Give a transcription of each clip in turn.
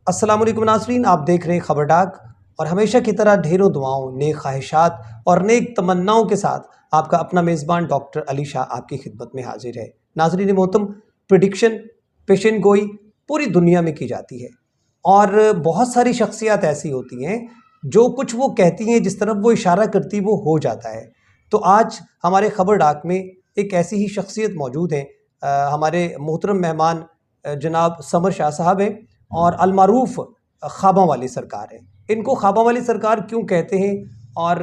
अस्सलाम वालेकुम नाज़रीन, आप देख रहे हैं खबर डाक और हमेशा की तरह ढेरों दुआओं, नेक ख्वाहिशात और नेक तमन्नाओं के साथ आपका अपना मेज़बान डॉक्टर अली शाह आपकी खिदमत में हाजिर है। नाज़रीन मोहतरम, प्रेडिक्शन, पेशन गोई पूरी दुनिया में की जाती है और बहुत सारी शख्सियत ऐसी होती हैं जो कुछ वो कहती हैं, जिस तरफ वो इशारा करती वो हो जाता है। तो आज हमारे खबर डाक में एक ऐसी ही शख्सियत मौजूद है। हमारे मोहतरम मेहमान जनाब समर शाह साहब हैं और अलमारूफ ख्वाबों वाली सरकार है। इनको ख्वाबों वाली सरकार क्यों कहते हैं और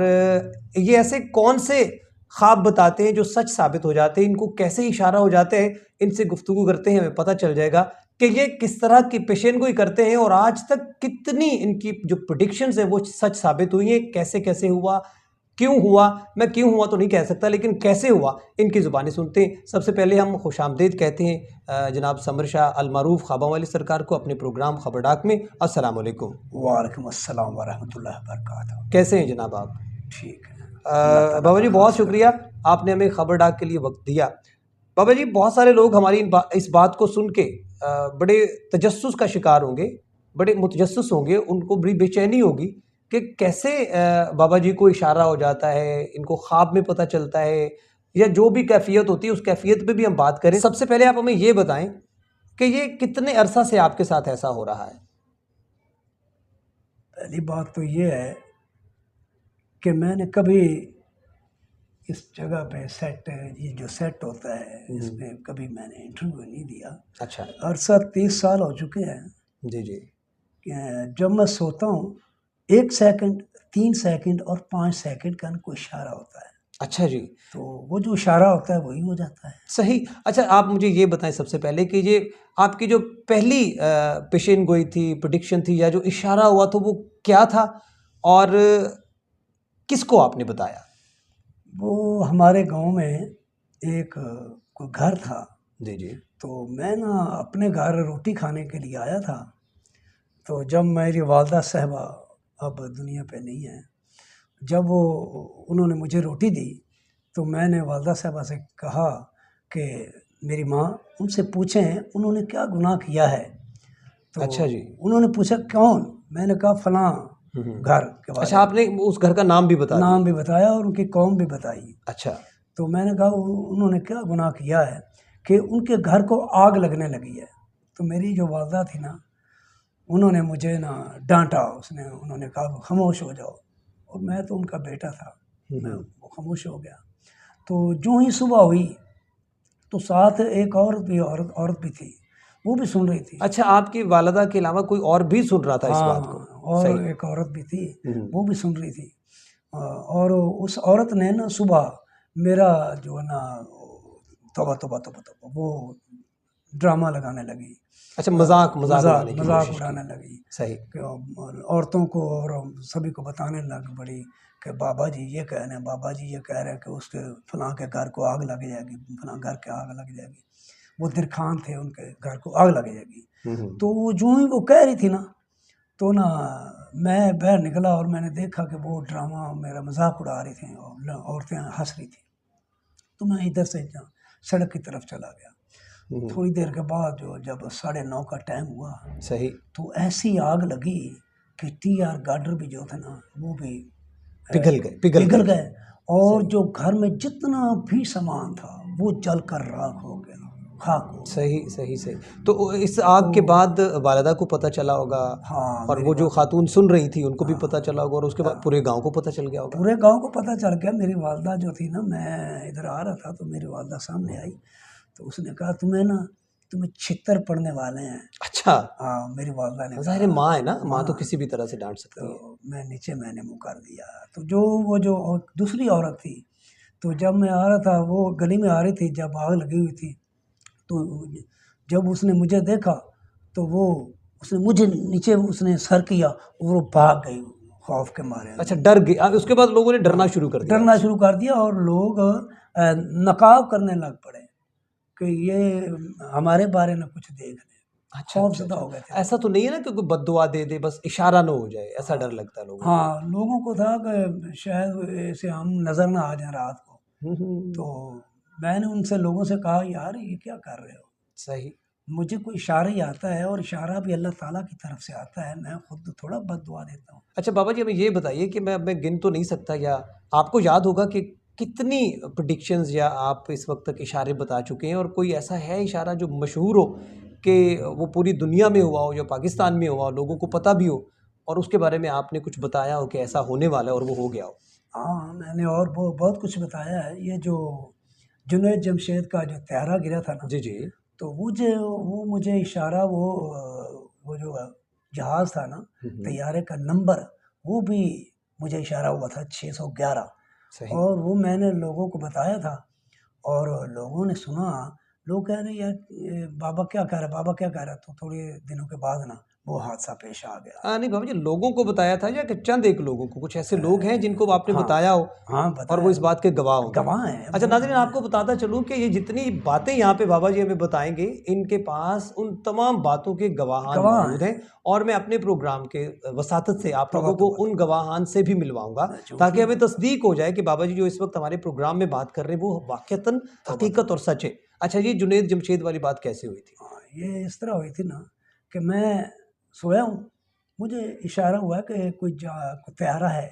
ये ऐसे कौन से ख्वाब बताते हैं जो सच साबित हो जाते हैं, इनको कैसे इशारा हो जाते हैं, इनसे गुफ्तगू करते हैं, हमें पता चल जाएगा कि ये किस तरह की पेशेनगोई करते हैं और आज तक कितनी इनकी जो प्रेडिक्शंस है वो सच साबित हुई हैं, कैसे कैसे हुआ, क्यों हुआ। मैं क्यों हुआ तो नहीं कह सकता, लेकिन कैसे हुआ इनकी ज़ुबानी सुनते हैं। सबसे पहले हम खुशामदीद कहते हैं जनाब समर शाह अलमारूफ ख्वाबों वाली सरकार को अपने प्रोग्राम खबर डाक में। अस्सलाम वालेकुम। वालेकुम अस्सलाम वरहमतुल्लाहि वबरकातुहू। कैसे हैं जनाब आप? ठीक है। बाबा जी बहुत शुक्रिया, आपने हमें खबर डाक के लिए वक्त दिया। बाबा जी, बहुत सारे लोग हमारी इस बात को सुन के बड़े तजस्सुस का शिकार होंगे, बड़े मुतजस्सिस होंगे, उनको बड़ी बेचैनी होगी कि कैसे बाबा जी को इशारा हो जाता है, इनको ख्वाब में पता चलता है, या जो भी कैफियत होती है उस कैफियत पे भी हम बात करें। सबसे पहले आप हमें ये बताएं कि ये कितने अरसा से आपके साथ ऐसा हो रहा है? पहली बात तो ये है कि मैंने कभी इस जगह पे सेट, ये जो सेट होता है इसमें कभी मैंने इंटरव्यू नहीं दिया। अच्छा। अरसा 30 साल हो चुके हैं। जी जी। जब मैं सोता हूँ 1 सेकंड, 3 सेकंड और 5 सेकंड का कोई इशारा होता है। अच्छा जी। तो वो जो इशारा होता है वही हो जाता है। सही। अच्छा, आप मुझे ये बताएं सबसे पहले कि ये आपकी जो पहली पेशेन गोई थी, प्रेडिक्शन थी, या जो इशारा हुआ तो वो क्या था और किसको आपने बताया? वो हमारे गांव में एक कोई घर था। जी जी। तो मैं ना अपने घर रोटी खाने के लिए आया था। तो जब मेरी वालदा साहबा अब दुनिया पे नहीं है, जब वो उन्होंने मुझे रोटी दी तो मैंने वालदा साहबा से कहा कि मेरी माँ, उनसे पूछें उन्होंने क्या गुनाह किया है। तो अच्छा जी। उन्होंने पूछा कौन? मैंने कहा फलां घर के बारे अच्छा, में। आपने उस घर का नाम भी बता नाम दिया? भी बताया और उनकी कौम भी बताई। अच्छा। तो मैंने कहा उन्होंने क्या गुनाह किया है कि उनके घर को आग लगने लगी है। तो मेरी जो वालदा थी ना, उन्होंने मुझे ना डांटा, उन्होंने कहा खामोश हो जाओ। और मैं तो उनका बेटा था, मैं खामोश हो गया। तो जो ही सुबह हुई तो साथ एक औरत भी थी, वो भी सुन रही थी। अच्छा, आपकी वालिदा के अलावा कोई और भी सुन रहा था इस बात को? हाँ, और सही। एक औरत भी थी, वो भी सुन रही थी। और उस औरत ने ना सुबह मेरा जो है ना तौबा तौबा तौबा तौबा वो ड्रामा लगाने लगी। अच्छा, मजाक उड़ाने की मजाक कोशिश उड़ाने की। लगी सही। कि औरतों को और सभी को बताने लग पड़ी कि बाबा जी ये कह रहे हैं, बाबा जी ये कह रहे हैं कि उसके फलां के घर को आग लग जाएगी, फलां घर के आग लग जाएगी। वो दिरखान थे, उनके घर को आग लग जाएगी। तो वो जो ही वो कह रही थी ना, तो ना मैं बाहर निकला और मैंने देखा कि वो ड्रामा मेरा मजाक उड़ा रही थी और औरतें हंस रही थी। तो मैं इधर से सड़क की तरफ चला गया। थोड़ी देर के बाद जो जब 9:30 का टाइम हुआ, सही। तो ऐसी आग लगी कि टीआर गार्डर भी जो थे ना वो भी पिघल गए और जो घर में जितना भी सामान था वो जलकर राख हो गया, खाक हो गया। सही सही सही। तो इस आग के बाद वालिदा को पता चला होगा? हाँ, और वो जो खातून सुन रही थी उनको भी पता चला होगा और उसके बाद हाँ, पूरे गांव को पता चल गया होगा? पूरे गांव को पता चल गया। मेरी वालदा जो थी ना, मैं इधर आ रहा था तो मेरी वालदा सामने आई, तो उसने कहा तुम्हें छितर पड़ने वाले हैं। अच्छा। हाँ, मेरी वालदा ने ज़ाहिर है, कहा। माँ है ना, माँ तो हाँ, किसी भी तरह से डांट सकती है। तो मैंने मुँह कर दिया। तो वो जो दूसरी औरत थी, तो जब मैं आ रहा था वो गली में आ रही थी, जब आग लगी हुई थी, तो जब उसने मुझे देखा तो उसने मुझे नीचे उसने सर किया और वो भाग गई खौफ के मारे। अच्छा, डर गई। उसके बाद लोगों ने डरना शुरू कर दिया? डरना शुरू कर दिया और लोग नकाब करने लग पड़े कि ये हमारे बारे में कुछ देख लें। अच्छा खौफजदा हो गए थे। ऐसा तो नहीं है ना कि कोई बद्दुआ दे दे, बस इशारा ना हो जाए, ऐसा डर लगता है लोगों को? हाँ, लोगों को था कि शायद ऐसे हम नज़र ना आ जाए रात को। तो मैंने उनसे लोगों से कहा यार ये क्या कर रहे हो? सही। मुझे कोई इशारा ही आता है, और इशारा भी अल्लाह ताला की तरफ से आता है, मैं खुद थोड़ा बद्दुआ देता हूँ। अच्छा बाबा जी, हमें ये बताइए कि मैं गिन तो नहीं सकता, या आपको याद होगा कि कितनी प्रेडिक्शंस या आप इस वक्त तक इशारे बता चुके हैं, और कोई ऐसा है इशारा जो मशहूर हो कि वो पूरी दुनिया में हुआ हो या पाकिस्तान में हुआ हो, लोगों को पता भी हो, और उसके बारे में आपने कुछ बताया हो कि ऐसा होने वाला है और वो हो गया हो? हाँ, मैंने और बहुत कुछ बताया है। ये जो जुनैद जमशेद का जो तैयारा गिरा था ना, जी जी। तो वो मुझे इशारा, वो जो जहाज़ था ना, हम्म। तैयारे का नंबर, वो भी मुझे इशारा हुआ था 611, सही। और वो मैंने लोगों को बताया था, और लोगों ने सुना। लोग कह रहे, यार बाबा क्या कह रहा है, बाबा क्या कह रहा है। तो थोड़े दिनों के बाद ना वो हादसा पेश आ गया। नहीं बाबा जी, लोगों को बताया था या कि चंद एक लोगों को, कुछ ऐसे लोग हैं जिनको आपने हाँ, बताया हो हाँ और वो बताया, इस बात के गवाह होंगे? गवाह हैं, अच्छा बहुत नाज़रीन, गवाह आपको हैं। बताता चलूँ कि ये जितनी बातें यहाँ पे बाबा जी हमें बताएंगे, इनके पास उन तमाम बातों के गवाहान गवाह मौजूद हैं। हैं, और मैं अपने प्रोग्राम के वसातत से आप तौबा लोगों को तौबा उन तौबा, गवाहान से भी मिलवाऊंगा, मैं झूठ ताकि नहीं हमें बोलता। तस्दीक हो जाए कि बाबा जी जो इस वक्त हमारे प्रोग्राम में बात कर रहे हैं वो वाक़तन तौबा हकीकत और तौबा। सच है। अच्छा, ये जुनैद जमशेद वाली बात कैसे हुई थी? हाँ, ये इस तरह हुई थी ना, कि मैं सोया हूँ, मुझे इशारा हुआ कि कोई तैयारा है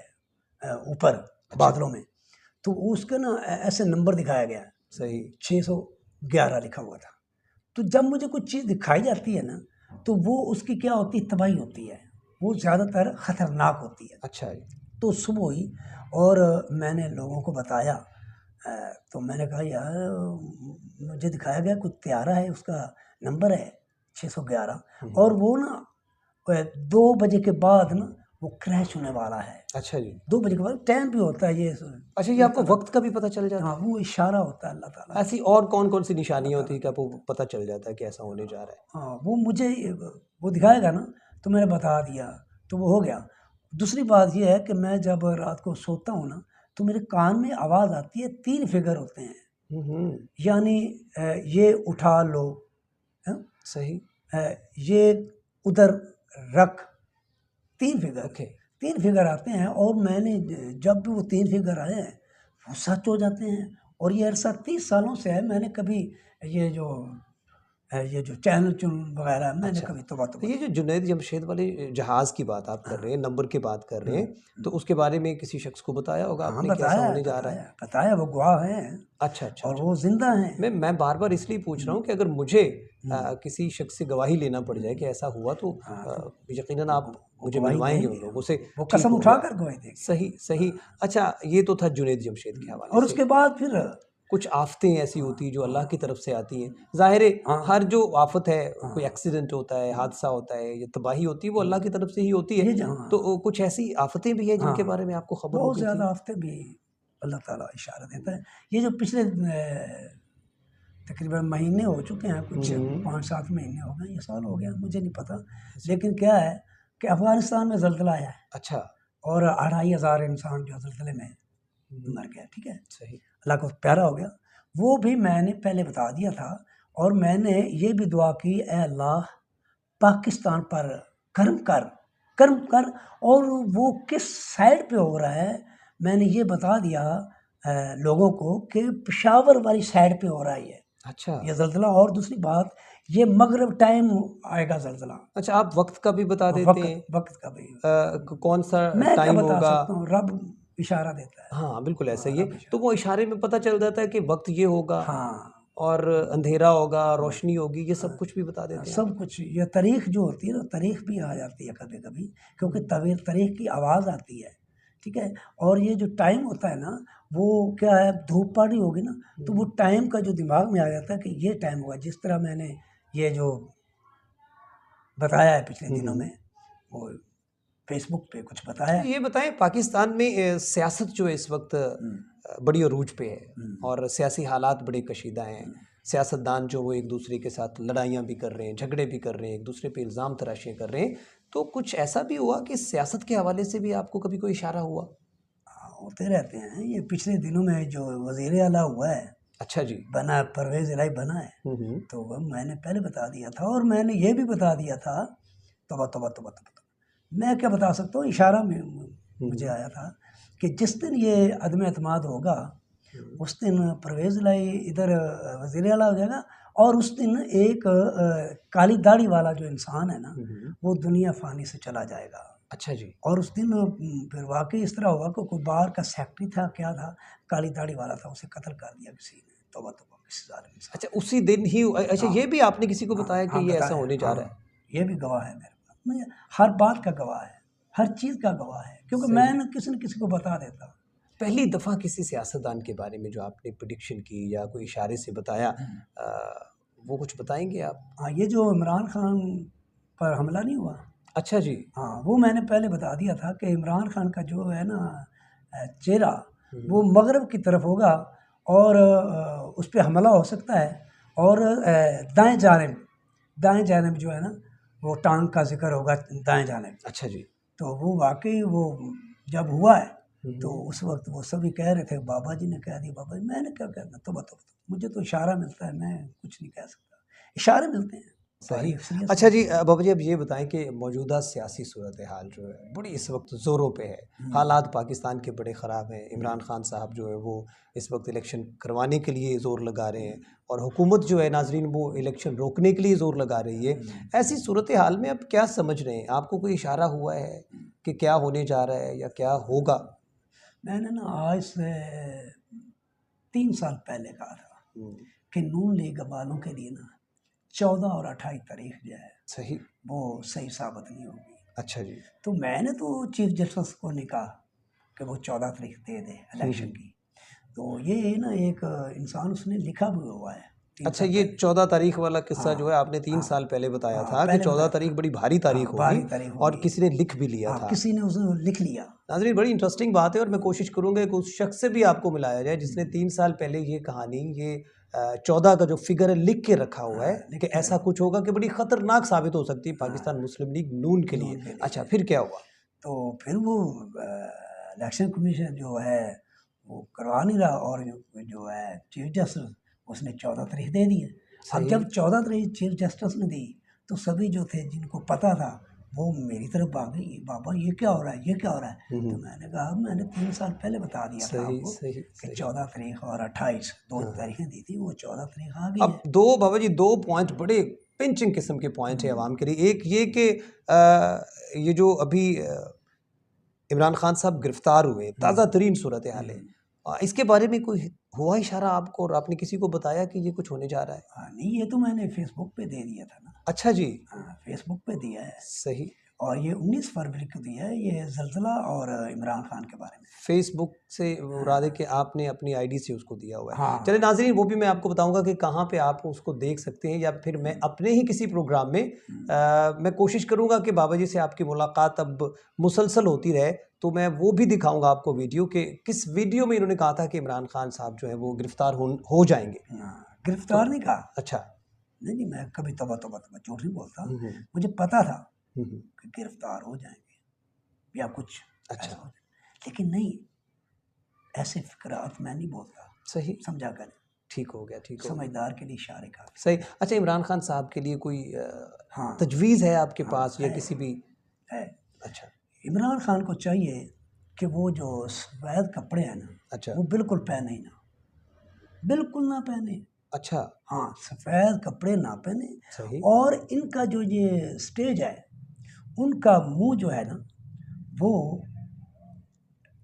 ऊपर अच्छा। बादलों में। तो उसके ना ऐसे नंबर दिखाया गया, सही। 611 लिखा हुआ था। तो जब मुझे कुछ चीज़ दिखाई जाती है ना, तो वो उसकी क्या होती है, तबाही होती है, वो ज़्यादातर ख़तरनाक होती है। अच्छा जी। तो सुबह हुई, और मैंने लोगों को बताया। तो मैंने कहा, यार मुझे दिखाया गया कुछ तैयारा है, उसका नंबर है 611, और वो ना 2 बजे के बाद ना वो क्रैश होने वाला है। अच्छा जी। 2 बजे के बाद टाइम भी होता है, ये अच्छा, ये अल्लाह आपको ताला, वक्त का भी पता चल जाता हाँ, है? वो इशारा होता है अल्लाह ताला का। ऐसी और कौन-कौन सी अल्लाह निशानियाँ होती ताला, हैं कि आपको पता चल जाता है कि ऐसा होने जा रहा है? हाँ, वो मुझे वो दिखाएगा ना, तो मैंने बता दिया, तो वो हो गया। दूसरी बात ये है कि मैं जब रात को सोता हूँ ना, तो मेरे कान में आवाज़ आती है, 3 फिगर होते हैं, हुँ, हुँ। यानी ये उठा लो, हैं? सही। ये उधर रख, 3 फिगर, ओके। 3 फिगर आते हैं, और मैंने जब भी वो 3 फिगर आए हैं, वो सच हो जाते हैं। और ये अरसा 30 सालों से है, मैंने कभी ये जो ये जो चैनल चुन वगैरह मैंने अच्छा, कभी तो तौबा ये जो नहीं। जुनैद जमशेद वाले जहाज़ की बात आप कर रहे हाँ, हैं, नंबर की बात कर रहे हुँ, हैं, तो हुँ। उसके बारे में किसी शख्स को बताया होगा हाँ, आपने कि ऐसा बताया, होने जा रहा है? बताया, बताया, वो गवाह हैं, अच्छा, अच्छा, और अच्छा। वो ज़िंदा हैं। मैं बार-बार इसलिए पूछ रहा हुँ, हूँ कि अगर मुझे हुँ, किसी शख्स से गवाही लेना पड़ जाए कि हुँ। ऐसा हुआ, तो हाँ, अ, तो यकीनन वो आप गो वो मुझे गवाही मिलवाएँगे उन देंगे, लोगों से, वो ठीक कसम हो गया। उठाकर गवाही देंगे। सही, सही। हाँ, अच्छा, ये तो था जुनैद जमशेद के हवाले और से। उसके बाद फिर, कुछ आफ़तें ऐसी हाँ, होती हैं जो अल्लाह हाँ, की तरफ से आती हैं। ज़ाहिर है, हाँ, हर जो आफ़त है, कोई हाँ, एक्सीडेंट होता है, हुँ, हादसा होता है या तबाही होती है, वो हुँ। अल्लाह की तरफ से ही होती है। ये जहाँ, तो कुछ ऐसी आफ़तें भी हैं जिनके हाँ, बारे में आपको खबर बहुत होगी थी? ज़्यादा हफ़्ते भी अल्लाह ताला इशारा देता है। ये जो पिछले तकरीबन महीने हो चुके हैं, हुँ, कुछ हुँ। 5-7 महीने हो गए, या साल हो गया, मुझे नहीं पता। अच्छा। लेकिन क्या है कि अफ़गानिस्तान में ज़लज़ला आया है, अच्छा। और 2500 इंसान जो ज़लज़ले में हुँ, मर गया, ठीक है? सही। अल्लाह को प्यारा हो गया। वो भी मैंने पहले बता दिया था, और मैंने ये भी दुआ की, ऐ अल्लाह पाकिस्तान पर कर्म कर, कर्म कर। और वो किस साइड पे हो रहा है, मैंने ये बता दिया लोगों को कि पेशावर वाली साइड पे हो रहा है अच्छा। ये ज़लज़ला। और दूसरी बात, ये मगरिब टाइम आएगा ज़लज़ला। अच्छा, आप वक़्त का भी बता देते वक़्त हैं। वक़्त का भी, कौन-सा मैं क्या टाइम बता होगा? सकता हूँ, रब इशारा देता है। हाँ, बिल्कुल ऐसा हाँ, ही है। रब तो इशारा, वो इशारे में पता चल जाता है कि वक़्त ये होगा हाँ, और अंधेरा होगा, हाँ, रोशनी होगी, ये हाँ। सब कुछ भी बता हाँ, देते हैं आप? सब कुछ, ये तारीख जो होती है ना, तारीख भी आ जाती है कभी-कभी, क्योंकि हुँ, तवी तारीख की आवाज़ आती है, ठीक है? और ये जो टाइम होता है ना, वो क्या है, धूप पड़ी होगी ना, तो वो हुँ, टाइम का जो दिमाग में आ जाता है कि ये टाइम हुआ। जिस तरह मैंने ये जो बताया है पिछले हुँ, दिनों में, हुँ। वो फ़ेसबुक पे कुछ बताया अच्छा, है। ये बताएँ, पाकिस्तान में सियासत जो है इस वक़्त हुँ, बड़ी अरूज पे है, हुँ, और सियासी हालात बड़े कशीदा हैं। हुँ, सियासतदान जो वो एक-दूसरे के साथ लड़ाइयाँ भी कर रहे हैं, झगड़े भी कर रहे हैं, एक-दूसरे पे इल्ज़ाम तराशियाँ कर रहे हैं। तो कुछ ऐसा भी हुआ कि सियासत के हवाले से भी आपको कभी कोई इशारा हुआ? हाँ, होते रहते हैं। ये पिछले दिनों में जो वज़ीर आला हुआ है, अच्छा जी। बना है, परवेज़ इलाही बना है, हुँ, हुँ। तो वो मैंने पहले बता दिया था, और मैंने ये भी बता दिया था, तौबा तौबा तौबा तौबा तौबा। मैं क्या बता सकता हूँ, इशारा में हुँ, मुझे हुँ। आया था कि जिस दिन ये अदम एतमाद होगा, हुँ। उस दिन परवेज़ इलाही इधर वज़ीर आला हो जाएगा, और उस दिन एक काली दाढ़ी वाला जो इंसान है ना, वो दुनिया फानी से चला जाएगा। अच्छा जी। और उस दिन फिर वाक़ई इस तरह हुआ कि कोई बाहर का सेक्रेटरी था, क्या था, काली दाढ़ी वाला था, उसे कत्ल कर दिया किसी ने। तौबा तौबा, किसी ज़ालिम इंसान अच्छा उसी दिन ही अच्छा हाँ, ये भी आपने किसी को हाँ, बताया कि हाँ, ये ऐसा बताया, होने जा रहा है? हाँ, ये भी गवाह है मेरे पास। मैं हर बात का गवाह है, हर चीज़ का गवाह है, क्योंकि मैं सही। न किसी को बता देता। पहली दफ़ा किसी सियासतदान के बारे में जो आपने प्रेडिक्शन की या कोई इशारे से बताया वो कुछ बताएँगे आप? हाँ, ये जो इमरान खान पर हमला नहीं हुआ, अच्छा जी। हाँ, वो मैंने पहले बता दिया था कि इमरान खान का जो है ना चेहरा, हुँ, वो मगरब की तरफ होगा और उस पे हमला हो सकता है। और दाएँ जानिब जो है ना, वो टाँग का ज़िक्र होगा दाएँ जानिब। अच्छा जी। तो वो वाक़ई वो जब हुआ है, हुँ, तो हुँ। उस वक़्त वो सभी कह रहे थे, बाबा जी ने कह दिया, बाबा जी, मैंने क्या कहना, तौबा तौबा, मुझे तो इशारा मिलता है, मैं कुछ नहीं कह सकता। इशारे मिलते हैं, सही। तारीख़ सीरियस अच्छा जी बाबा जी अब ये बताएँ कि मौजूदा सियासी सूरत-ए-हाल जो है बड़ी इस वक्त ज़ोरों पे है। हालात पाकिस्तान के बड़े ख़राब हैं। इमरान खान साहब जो है वो इस वक्त इलेक्शन करवाने के लिए ज़ोर लगा रहे हैं और हुकूमत जो है नाज़रीन वो इलेक्शन रोकने के लिए ज़ोर लगा रही है। ऐसी सूरत-ए-हाल में अब क्या समझ रहे हैं? आपको कोई इशारा हुआ है कि क्या होने जा रहा है या क्या होगा? मैंने ना आज से 3 साल पहले कहा था हुँ, कि नून लीग वालों के लिए ना 14 और 28 तारीख जो है, सही। वो सही साबित नहीं होगी। अच्छा जी। तो मैंने तो चीफ जस्टिस को नहीं कहा कि वो 14 तारीख दे दे हुँ, इलेक्शन हुँ। की। तो ये ना एक इंसान उसने लिखा भी हुआ है 3 अच्छा साल ये पहले। 14 तारीख वाला किस्सा जो है हाँ, आपने 3 हाँ, साल पहले बताया हाँ, था कि पहले 14 बताया तारीख था। बड़ी भारी तारीख हाँ, होगी 12 तारीख और होगी। किसी ने लिख भी लिया हाँ, था। किसी ने उसे लिख लिया। नाज़रीन बड़ी इंटरेस्टिंग बात है और मैं कोशिश करूँगा कि उस शख्स से भी आपको मिलाया जाए जिसने 3 साल पहले ये कहानी ये 14 का जो फिगर है लिख के रखा हुआ है हाँ, लिख कि के ऐसा रखा। कुछ होगा कि बड़ी ख़तरनाक साबित हो सकती है पाकिस्तान हाँ, मुस्लिम लीग नून के लिए। नून के अच्छा लिए। फिर क्या हुआ? तो फिर वो इलेक्शन कमीशन जो है, वो करवा नहीं रहा, और जो है चीफ जस्टिस, उसने 14 तारीख दे दी है। अब सही। जब 14 तारीख चीफ जस्टिस ने दी, तो सभी जो थे जिनको पता था, वो मेरी तरफ भागे, बाबा ये क्या हो रहा है, ये क्या हो रहा है। हुँ, तो हुँ। मैंने कहा, मैंने 3 साल पहले बता दिया था सही, आपको सही, कि सही। 14 तारीख और 28 2 हाँ। तारीखें दी थी, वो 14 तारीख आ गई अब है। 2 बाबा जी 2 पॉइंट बड़े पिंचिंग किस्म के पॉइंट है अवाम के लिए। एक ये कि ये जो अभी इमरान खान साहब गिरफ्तार हुए, ताज़ा तरीन सूरत हाल है। इसके बारे में कोई हुआ इशारा आपको और आपने किसी को बताया कि ये कुछ होने जा रहा है? हाँ, नहीं, ये तो मैंने फेसबुक पे दे दिया था ना। अच्छा जी। हाँ, फेसबुक पे दिया है। सही। और ये 19 फरवरी को दिया है, ये ज़लज़ला और इमरान खान के बारे में। फ़ेसबुक से मुराद है हाँ, कि आपने अपनी आईडी से उसको दिया हुआ है। चलिए हाँ, नाज़रीन वो भी मैं आपको बताऊँगा कि कहाँ पे आप उसको देख सकते हैं या फिर मैं अपने ही किसी प्रोग्राम में मैं कोशिश करूँगा कि बाबा जी से आपकी मुलाकात अब मुसलसल होती रहे, तो मैं वो भी दिखाऊँगा आपको वीडियो कि किस वीडियो में इन्होंने कहा था कि इमरान खान साहब जो है वो गिरफ्तार हो जाएँगे। हाँ, तो गिरफ्तार नहीं कहा। अच्छा। नहीं, नहीं, मैं कभी तौबा तौबा तौबा झूठ नहीं बोलता। हुँ, हुँ। मुझे पता था हुँ, हुँ। कि गिरफ्तार हो जाएँगे या कुछ अच्छा, ऐसा हो जाए। लेकिन नहीं, ऐसे फ़िक़रात मैं नहीं बोलता, सही। समझा करें। ठीक हो गया, ठीक हो गया। समझदार के लिए इशारे काफ़ी सही। होते हैं। अच्छा इमरान खान साहब के लिए कोई हाँ, तजवीज़ है आपके हाँ, पास या किसी भी है। अच्छा, इमरान खान को चाहिए कि वो जो सफ़ेद कपड़े हैं ना, अच्छा, वो बिल्कुल पहने ही ना, बिल्कुल ना पहने। अच्छा, हाँ, सफ़ेद कपड़े ना पहने। सही। और इनका जो ये स्टेज है, उनका मुँह जो है ना, वो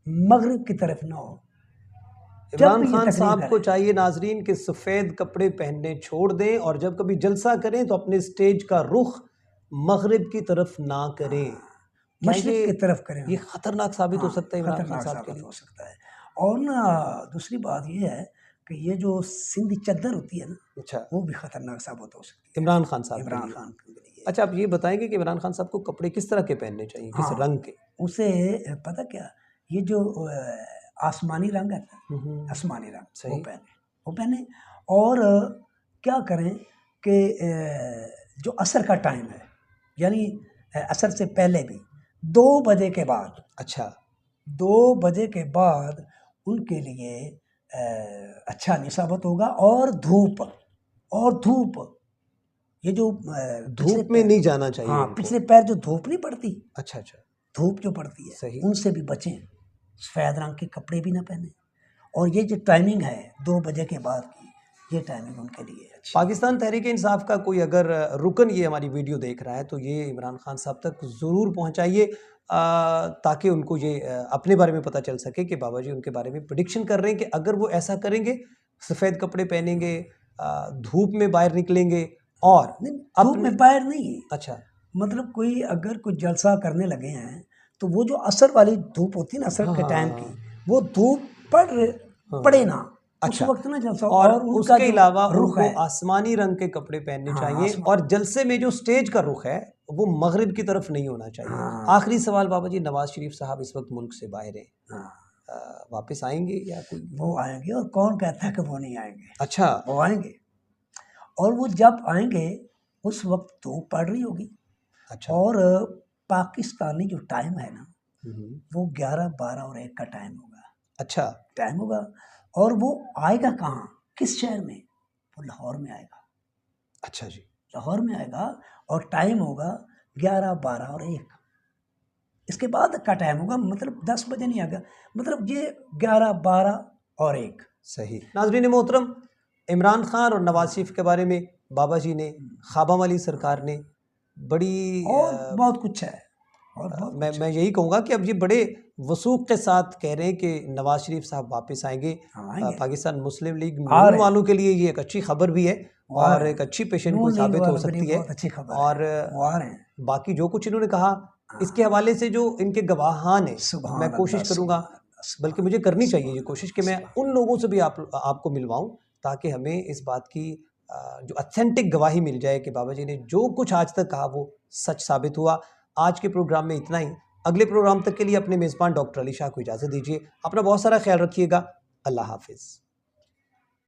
मग़रिब की तरफ ना हो, जब इमरान भी ये खान तकरीर साहब को करें। चाहिए नाज़रीन कि सफ़ेद कपड़े पहनने छोड़ दें और जब कभी जलसा करें तो अपने स्टेज का रुख मग़रिब की तरफ ना करें। हाँ, क्या मशरिक़ की तरफ करें ये हम। ख़तरनाक साबित हो हाँ, सकता है इमरान खान ख़तरनाक साहब के साबित लिए? हो सकता है। और ना दूसरी बात ये है कि ये जो सिंधी चद्दर होती है ना, अच्छा, वो भी ख़तरनाक साबित हो सकती इमरान खान साहब है के इमरान लिए। खान के लिए। अच्छा आप ये बताएँगे कि इमरान खान साहब को कपड़े किस तरह के पहनने चाहिए, किस हाँ, रंग के? उसे पता क्या, ये जो आसमानी रंग है ना, हुँ, हुँ। आसमानी रंग, सही। वो पहने। और क्या करें कि जो असर का टाइम है, यानी असर से पहले भी 2 बजे के बाद, अच्छा, 2 बजे के बाद उनके लिए अच्छा नहीं साबित होगा। और धूप, ये जो पिछले धूप में पैर, नहीं जाना चाहिए हाँ, उनको। पिछले पैर जो धूप नहीं पड़ती, अच्छा, अच्छा, धूप जो पड़ती है, सही। उनसे भी बचें। सफ़ेद रंग के कपड़े भी ना पहने। और ये जो टाइमिंग है 2 बजे के बाद की, ये टाइमिंग उनके लिए अच्छी। पाकिस्तान तहरीक इंसाफ का कोई अगर रुकन ये हमारी वीडियो देख रहा है तो ये इमरान खान साहब तक ज़रूर पहुंचाइए, ताकि उनको ये अपने बारे में पता चल सके कि बाबा जी उनके बारे में प्रिडिक्शन कर रहे हैं कि अगर वो ऐसा करेंगे, सफ़ेद कपड़े पहनेंगे, धूप में बाहर निकलेंगे और नहीं, धूप में बाहर नहीं, अच्छा मतलब कोई अगर कोई जलसा करने लगे हैं तो वो जो असर वाली धूप होती है ना, असर के टाइम की, वो धूप पड़े ना, उस अच्छा, वक्त ना जलसा। और उनका उसके जो अलावा रुख उनको है, आसमानी रंग के कपड़े पहनने हाँ, चाहिए और जलसे में जो स्टेज का रुख है वो मगरिब की तरफ नहीं होना चाहिए। हाँ, आखिरी सवाल बाबा जी, नवाज शरीफ साहब इस वक्त मुल्क से बाहर हैं, हाँ, वापस आएंगे या कोई? वो आएंगे, और कौन कहता है कि वो नहीं आएंगे? अच्छा, वो आएंगे, और वो जब आएंगे उस वक्त धूप पड़ रही होगी, अच्छा, और पाकिस्तानी जो टाइम है ना, वो 11, 12 और 1 का टाइम होगा, और वो आएगा कहाँ, किस शहर में? वो लाहौर में आएगा। अच्छा जी, लाहौर में आएगा और टाइम होगा 11, 12 और 1। इसके बाद का टाइम होगा, मतलब 10 बजे नहीं आएगा, मतलब ये 11, 12 और 1। सही। नाज़रीन मोहतरम, इमरान खान और नवाज शरीफ के बारे में बाबा जी ने, ख्वाबा वाली सरकार ने बड़ी और बहुत कुछ है, और बहुत मैं यही कहूँगा कि अब ये बड़े वसूख के साथ कह रहे हैं कि नवाज शरीफ साहब वापस आएंगे। पाकिस्तान मुस्लिम लीग नून वालों के लिए ये एक अच्छी खबर भी है और एक अच्छी पेशन को साबित हो सकती है। और बाकी जो कुछ इन्होंने कहा इसके हवाले से जो इनके गवाहान हैं, मैं कोशिश करूँगा, बल्कि मुझे करनी चाहिए ये कोशिश कि मैं उन लोगों से भी आपको मिलवाऊँ, ताकि हमें इस बात की जो ऑथेंटिक गवाही मिल जाए कि बाबा जी ने जो कुछ आज तक कहा वो सच साबित हुआ। आज के प्रोग्राम में इतना ही। अगले प्रोग्राम तक के लिए अपने मेज़बान डॉक्टर अली शाह को इजाज़त दीजिए। अपना बहुत सारा ख्याल रखिएगा। अल्लाह हाफिज़।